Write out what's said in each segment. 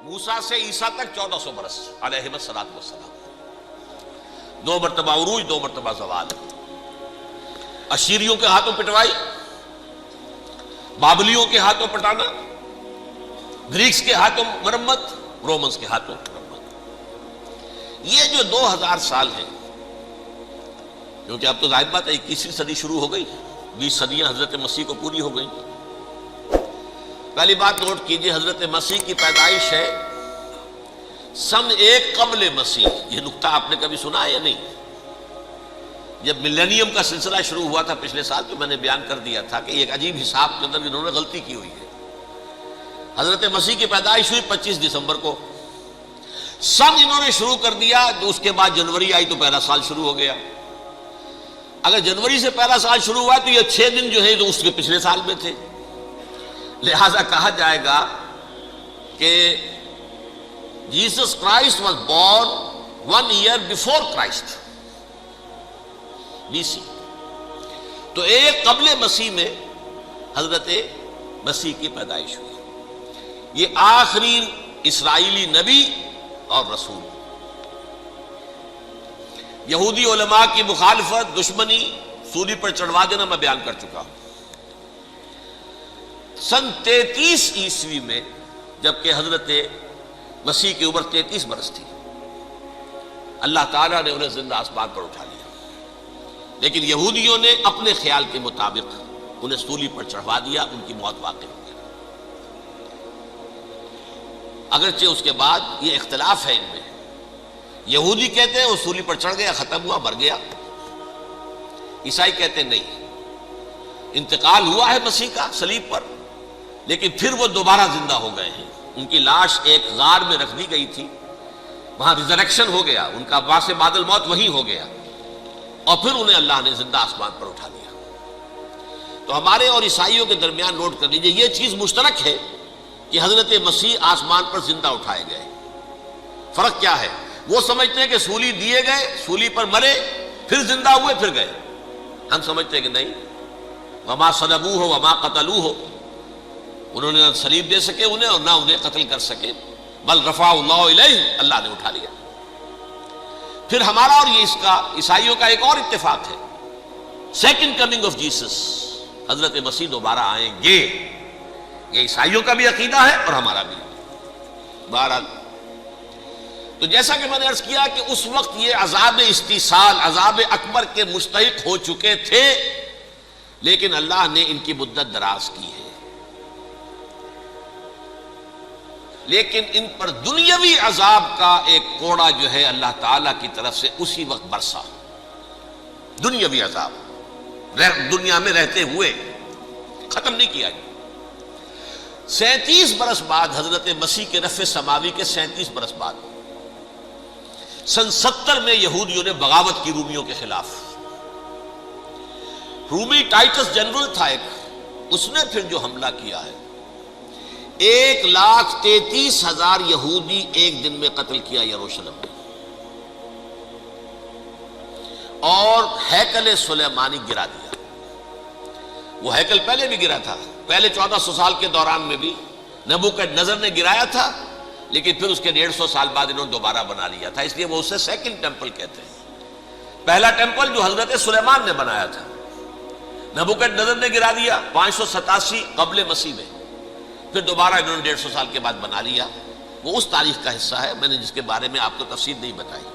موسیٰ سے عیسیٰ تک 1400 برس علیہ الصلوۃ والسلام، 2 مرتبہ عروج، 2 مرتبہ زوال، اشیریوں کے ہاتھوں پٹوائی، بابلیوں کے ہاتھوں پٹانا، گریکس کے ہاتھوں مرمت، رومنز کے ہاتھوں مرمت۔ یہ جو 2000 سال ہیں، کیونکہ اب تو ظاہر بات ہے 21ویں صدی شروع ہو گئی، 20 صدیاں حضرت مسیح کو پوری ہو گئی۔ پہلی بات نوٹ کیجئے، حضرت مسیح کی پیدائش ہے سن 1 قبل مسیح۔ یہ نقطہ آپ نے کبھی سنا ہے یا نہیں؟ جب ملینیم کا سلسلہ شروع ہوا تھا پچھلے سال، تو میں نے بیان کر دیا تھا کہ ایک عجیب حساب کے اندر انہوں نے غلطی کی ہوئی ہے۔ حضرت مسیح کی پیدائش ہوئی 25 دسمبر کو، سن انہوں نے شروع کر دیا، تو اس کے بعد جنوری آئی تو پہلا سال شروع ہو گیا۔ اگر جنوری سے پہلا سال شروع ہوا تو یہ 6 دن جو ہے تو اس کے پچھلے سال میں تھے، لہذا کہا جائے گا کہ Jesus Christ was born 1 year before Christ, BC۔ تو 1 قبل مسیح میں حضرت مسیح کی پیدائش ہوئی۔ یہ آخری اسرائیلی نبی اور رسول۔ یہودی علماء کی مخالفت، دشمنی، سولی پر چڑھوا دینا میں بیان کر چکا ہوں۔ سن 33 عیسوی میں جبکہ حضرت مسیح کی عمر 33 برس تھی، اللہ تعالیٰ نے انہیں زندہ آسمان پر اٹھا لیا، لیکن یہودیوں نے اپنے خیال کے مطابق انہیں سولی پر چڑھوا دیا، ان کی موت واقع ہو گئی۔ اگرچہ اس کے بعد یہ اختلاف ہے ان میں، یہودی کہتے ہیں وہ سولی پر چڑھ گیا، ختم ہوا، مر گیا۔ عیسائی کہتے ہیں نہیں، انتقال ہوا ہے مسیح کا صلیب پر، لیکن پھر وہ دوبارہ زندہ ہو گئے ہیں۔ ان کی لاش ایک غار میں رکھ دی گئی تھی، وہاں ریزریکشن ہو گیا، ان کا باعث بعد الموت وہی ہو گیا، اور پھر انہیں اللہ نے زندہ آسمان پر اٹھا لیا۔ تو ہمارے اور عیسائیوں کے درمیان نوٹ کر لیجئے، یہ چیز مشترک ہے کہ حضرت مسیح آسمان پر زندہ اٹھائے گئے۔ فرق کیا ہے؟ وہ سمجھتے ہیں کہ سولی دیے گئے، سولی پر مرے، پھر زندہ ہوئے، پھر گئے۔ ہم سمجھتے ہیں کہ نہیں، وما صلبوہ وما قتلوہ، انہوں نے نہ صلیب دے سکے انہیں اور نہ انہیں قتل کر سکے، بل رفع اللہ الیہ، اللہ نے اٹھا لیا۔ پھر ہمارا اور یہ اس کا عیسائیوں کا ایک اور اتفاق ہے، سیکنڈ کمنگ آف جیسس، حضرت مسیح دوبارہ آئیں گے۔ یہ عیسائیوں کا بھی عقیدہ ہے اور ہمارا بھی۔ بہرحال تو جیسا کہ میں نے عرض کیا کہ اس وقت یہ عذاب استیصال، عذاب اکبر کے مستحق ہو چکے تھے، لیکن اللہ نے ان کی مدت دراز کی ہے، لیکن ان پر دنیاوی عذاب کا ایک کوڑا جو ہے اللہ تعالیٰ کی طرف سے اسی وقت برسا۔ دنیاوی عذاب دنیا میں رہتے ہوئے ختم نہیں کیا۔ 37 برس بعد حضرت مسیح کے رفع سماوی کے 37 برس بعد سن 70 میں یہودیوں نے بغاوت کی رومیوں کے خلاف۔ رومی ٹائٹس جنرل تھا ایک، اس نے پھر جو حملہ کیا ہے، 1,33,000 یہودی ایک دن میں قتل کیا یروشلم میں، اور ہیکل سلیمانی گرا دیا۔ وہ ہیکل پہلے بھی گرا تھا، پہلے 1400 سال کے دوران میں بھی نبوکدنضر نے گرایا تھا، لیکن پھر اس کے 150 سال بعد انہوں نے دوبارہ بنا لیا تھا، اس لیے وہ اسے سیکنڈ ٹیمپل کہتے ہیں۔ پہلا ٹیمپل جو حضرت سلیمان نے بنایا تھا، نبوکدنضر نے گرا دیا 587 قبل مسیح میں، پھر دوبارہ انہوں نے 150 سال کے بعد بنا لیا۔ وہ اس تاریخ کا حصہ ہے، میں نے جس کے بارے میں آپ کو تفصیل نہیں بتائی۔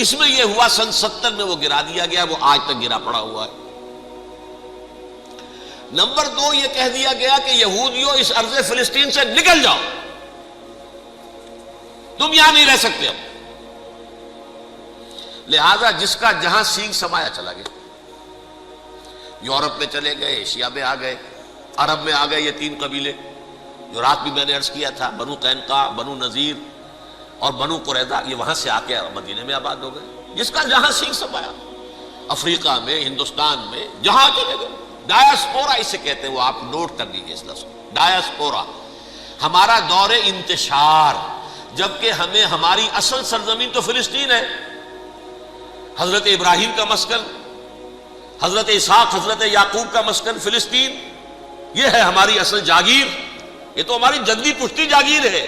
اس میں یہ ہوا سن 70 میں وہ گرا دیا گیا، وہ آج تک گرا پڑا ہوا ہے۔ نمبر 2، یہ کہہ دیا گیا کہ یہودیوں اس ارض فلسطین سے نکل جاؤ، تم یہاں نہیں رہ سکتے اب۔ لہذا جس کا جہاں سینگ سمایا چلا گیا، یورپ میں چلے گئے، ایشیا میں آ گئے، عرب میں آ گئے، یہ 3 قبیلے جو رات بھی میں نے عرض کیا تھا، بنو قینقاع، بنو نذیر اور بنو قریظہ، یہ وہاں سے آ کے مدینے میں آباد ہو گئے۔ جس کا جہاں سینگ سمایا، افریقہ میں، ہندوستان میں، جہاں چلے گئے۔ ڈایاسپورا اسے کہتے ہیں، وہ آپ نوٹ کر لیجیے اس لفظ کو، ڈایاسپورا، ہمارا دور انتشار، جبکہ ہمیں ہماری اصل سرزمین تو فلسطین ہے، حضرت ابراہیم کا مسکن، حضرت اسحاق، حضرت یعقوب کا مسکن فلسطین، یہ ہے ہماری اصل جاگیر، یہ تو ہماری جدی پشتی جاگیر ہے۔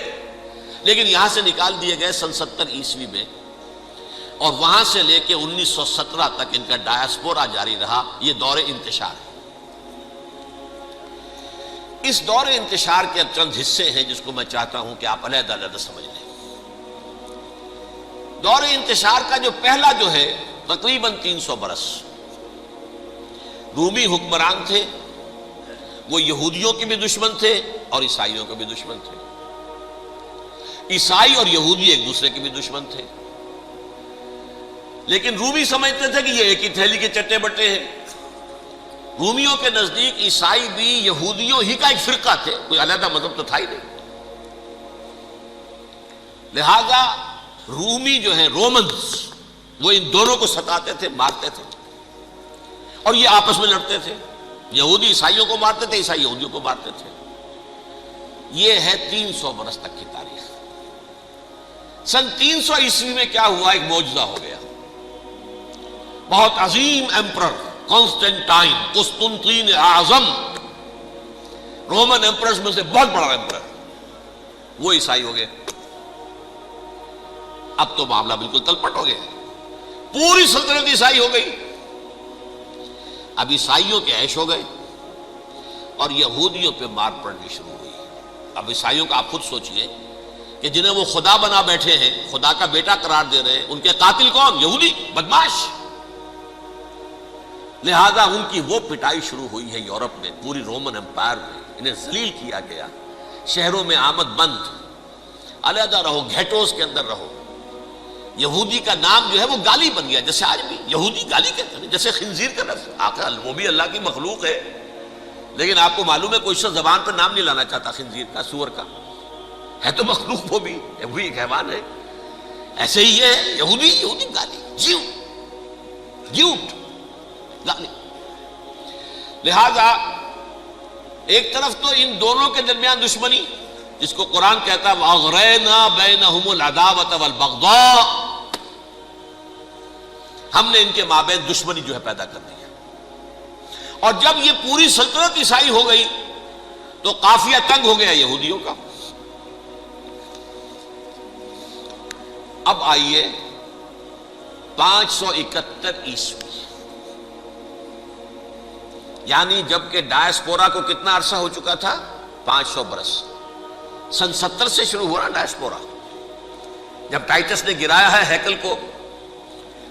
لیکن یہاں سے نکال دیے گئے سن 70 عیسوی میں، اور وہاں سے لے کے 1917 تک ان کا ڈایاسپورا جاری رہا۔ یہ دور انتشار ہے۔ اس دور انتشار کے اب چند حصے ہیں جس کو میں چاہتا ہوں کہ آپ علیحدہ علیحدہ سمجھ لیں۔ دور انتشار کا جو پہلا جو ہے تقریباً 300 برس رومی حکمران تھے، وہ یہودیوں کے بھی دشمن تھے اور عیسائیوں کے بھی دشمن تھے۔ عیسائی اور یہودی ایک دوسرے کے بھی دشمن تھے، لیکن رومی سمجھتے تھے کہ یہ ایک ہی تھیلی کے چٹے بٹے ہیں۔ رومیوں کے نزدیک عیسائی بھی یہودیوں ہی کا ایک فرقہ تھے، کوئی علیحدہ مذہب تو تھا ہی نہیں۔ لہذا رومی جو ہیں رومنز، وہ ان دونوں کو ستاتے تھے، مارتے تھے، اور یہ آپس میں لڑتے تھے۔ یہودی عیسائیوں کو مارتے تھے، عیسائی یہودیوں کو مارتے تھے۔ یہ ہے 300 برس تک کی تاریخ۔ سن 300 عیسوی میں کیا ہوا؟ ایک معجزہ ہو گیا۔ بہت عظیم ایمپرر کانسٹینٹائن، قسطنطین اعظم، رومن ایمپررز میں سے بہت بڑا ایمپرر، وہ عیسائی ہو گئے۔ اب تو معاملہ بالکل تلپٹ ہو گیا، پوری سلطنت عیسائی ہو گئی۔ اب عیسائیوں کے عیش ہو گئے اور یہودیوں پہ مار پڑنی شروع ہوئی۔ اب عیسائیوں کا آپ خود سوچئے کہ جنہیں وہ خدا بنا بیٹھے ہیں، خدا کا بیٹا قرار دے رہے ہیں، ان کے قاتل کون؟ یہودی بدماش۔ لہذا ان کی وہ پٹائی شروع ہوئی ہے یورپ میں، پوری رومن امپائر میں انہیں ذلیل کیا گیا۔ شہروں میں آمد بند، علیحدہ رہو، گھیٹوز کے اندر رہو۔ یہودی کا نام جو ہے وہ گالی بن گیا، جیسے آج بھی یہودی گالی کہتے ہیں، جیسے خنزیر کا لفظ۔ آخر وہ بھی اللہ کی مخلوق ہے، لیکن آپ کو معلوم ہے کوئی شخص زبان پر نام نہیں لانا چاہتا خنزیر کا، سور کا، ہے تو مخلوق، وہ بھی ایک حیوان ہے۔ ایسے ہی یہ ہے یہودی، یہودی گالی، جیوٹ گالی۔ لہذا ایک طرف تو ان دونوں کے درمیان دشمنی، جس کو قرآن کہتا ہے وَأَغْرَيْنَا بَيْنَهُمُ الْعَدَاوَةَ وَالْبَغْضَاءَ، ہم نے ان کے مابین دشمنی جو ہے پیدا کر دی ہے۔ اور جب یہ پوری سلطنت عیسائی ہو گئی تو قافیہ تنگ ہو گیا یہودیوں کا۔ اب آئیے 571 عیسوی، یعنی جبکہ ڈایاسپورا کو کتنا عرصہ ہو چکا تھا؟ 500 برس۔ سن 70 سے شروع ہوا نا ڈایاسپورا، جب ٹائٹس نے گرایا ہے ہیکل کو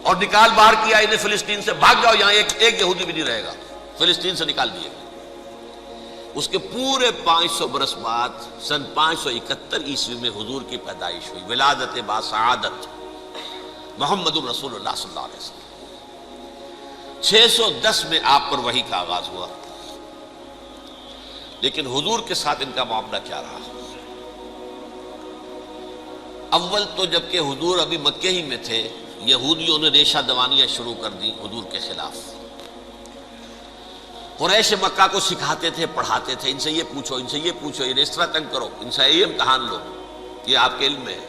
اور نکال باہر کیا انہیں فلسطین سے، بھاگ جاؤ یہاں ایک یہودی بھی نہیں رہے گا، فلسطین سے نکال دیے گئے۔ اس کے پورے 500 برس بعد سن 571 عیسوی میں حضور کی پیدائش ہوئی، ولادت با سعادت محمد الرسول اللہ صلی اللہ علیہ وسلم۔ 610 میں آپ پر وحی کا آغاز ہوا، لیکن حضور کے ساتھ ان کا معاملہ کیا رہا؟ اول تو جبکہ حضور ابھی مکے ہی میں تھے، یہودیوں نے ریشہ دوانیاں شروع کر دی حضور کے خلاف۔ قریش مکہ کو سکھاتے تھے، پڑھاتے تھے، ان سے یہ پوچھو، ان سے یہ پوچھو، یہ اس طرح تنگ کرو، ان سے یہ امتحان لو، یہ آپ کے علم میں ہے۔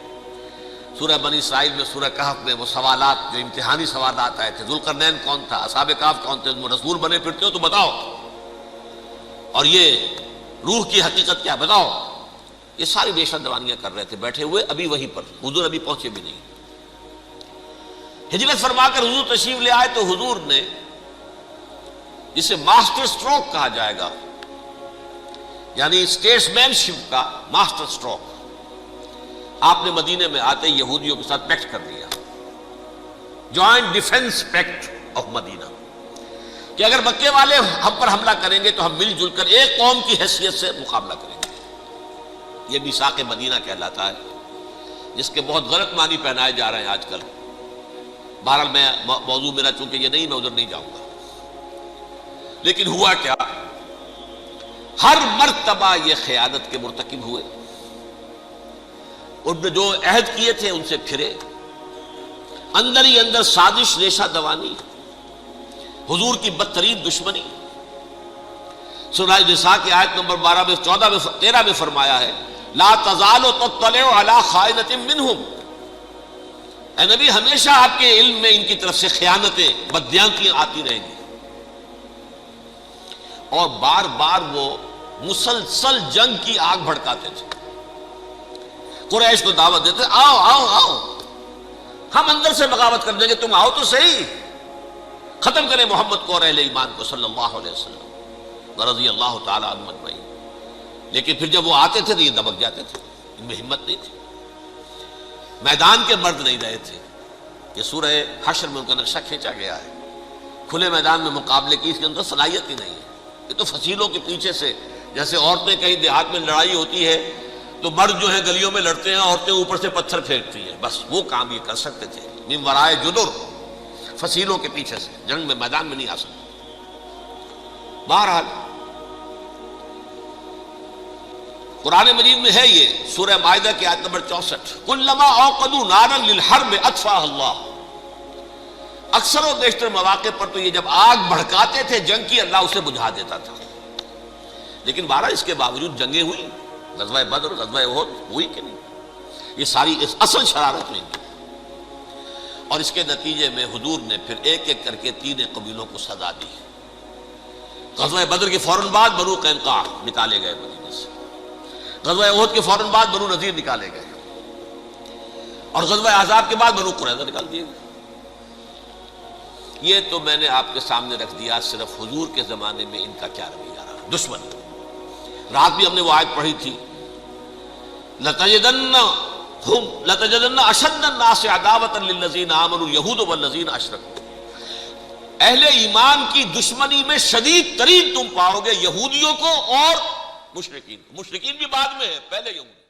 سورہ بنی اسرائیل میں، سورہ کہف میں وہ سوالات، جو امتحانی سوالات آئے تھے، ذوالقرنین کون تھا، اصحاب کہف کون تھے، تم رسول بنے پھرتے ہو تو بتاؤ، اور یہ روح کی حقیقت کیا بتاؤ۔ یہ ساری ریشہ دوانیاں کر رہے تھے بیٹھے ہوئے، ابھی وہیں پر حضور ابھی پہنچے بھی نہیں۔ ہجرت فرما کر حضور تشریف لے آئے تو حضور نے، جسے ماسٹر سٹروک کہا جائے گا، یعنی اسٹیٹس مین شپ کا ماسٹر سٹروک، آپ نے مدینے میں آتے یہودیوں کے ساتھ پیکٹ کر دیا، جوائنٹ ڈیفنس پیکٹ آف مدینہ، کہ اگر مکے والے ہم پر حملہ کریں گے تو ہم مل جل کر ایک قوم کی حیثیت سے مقابلہ کریں گے۔ یہ میثاق مدینہ کہلاتا ہے، جس کے بہت غلط معنی پہنائے جا رہے ہیں آج کل۔ بہرحال میں موضوع میرا چونکہ یہ نہیں، میں ادھر نہیں جاؤں گا۔ لیکن ہوا کیا؟ ہر مرتبہ یہ خیانت کے مرتکب ہوئے، ان نے جو عہد کیے تھے ان سے پھرے، اندر ہی اندر سازش، ریشہ دوانی، حضور کی بدترین دشمنی۔ سورہ نساء کی آیت نمبر 12 میں 14 میں 13 میں فرمایا ہے لا تزال تطلع علی خائنۃ منہم، اے نبی ہمیشہ آپ کے علم میں ان کی طرف سے خیانتیں، بددیانتیاں آتی رہیں گی۔ اور بار بار وہ مسلسل جنگ کی آگ بھڑکاتے تھے۔ قریش کو دعوت دیتے آؤ آؤ آؤ، ہم اندر سے بغاوت کر دیں گے، تم آؤ تو صحیح، ختم کریں محمد کو اور اہل ایمان کو صلی اللہ علیہ وسلم ورضی اللہ تعالی عنہم اجمعین۔ لیکن پھر جب وہ آتے تھے تو یہ دبک جاتے تھے، ان میں ہمت نہیں تھی، میدان کے مرد نہیں رہے تھے۔ کہ سورہ حشر میں ان کا نقشہ کھینچا گیا ہے، کھلے میدان میں مقابلے کی اس کے اندر صلاحیت ہی نہیں ہے۔ یہ تو فصیلوں کے پیچھے سے، جیسے عورتیں کہیں دیہات میں لڑائی ہوتی ہے تو مرد جو ہے گلیوں میں لڑتے ہیں، عورتیں اوپر سے پتھر پھینکتی ہیں، بس وہ کام یہ کر سکتے تھے، من ورائے جدر، فصیلوں کے پیچھے سے، جنگ میں میدان میں نہیں آ سکتے۔ بہرحال قرآن مجید میں ہے یہ، سورہ مائدہ کی آیت نمبر 64، کلما اوقدوا نارا للحرب اطفاها اللہ۔ اکثر و بیشتر مواقع پر تو یہ جب آگ بھڑکاتے تھے جنگ کی، اللہ اسے بجھا دیتا تھا۔ لیکن بہرحال اس کے باوجود جنگیں ہوئی، غزوہ بدر، غزوہ احد ہوئی کہ نہیں، یہ ساری اصل شرارت ہوئی۔ اور اس کے نتیجے میں حضور نے پھر ایک ایک کر کے 3 قبیلوں کو سزا دی۔ غزوہ بدر کے فوراً بعد بنو قینقاع نکالے گئے مدینے سے، غزوہ احد کے فوراً بعد بنو نذیر نکالے گئے، اور غزوہ احزاب کے بعد بنو قریظہ نکال دیے گئے۔ یہ تو میں نے آپ کے سامنے رکھ دیا صرف حضور کے زمانے میں ان کا کیا رویہ رہا، دشمن۔ رات بھی ہم نے وہ آیت پڑھی تھی، لَتَجِدَنَّ أَشَدَّ النَّاسِ عَدَاوَةً لِلَّذِينَ آمَنُوا الْيَهُودُ وَالَّذِينَ أَشْرَكُوا۔ اہل ایمان کی دشمنی میں شدید ترین تم پاؤ گے یہودیوں کو اور مشرکین کو۔ مشرکین بھی بعد میں ہے، پہلے یہود۔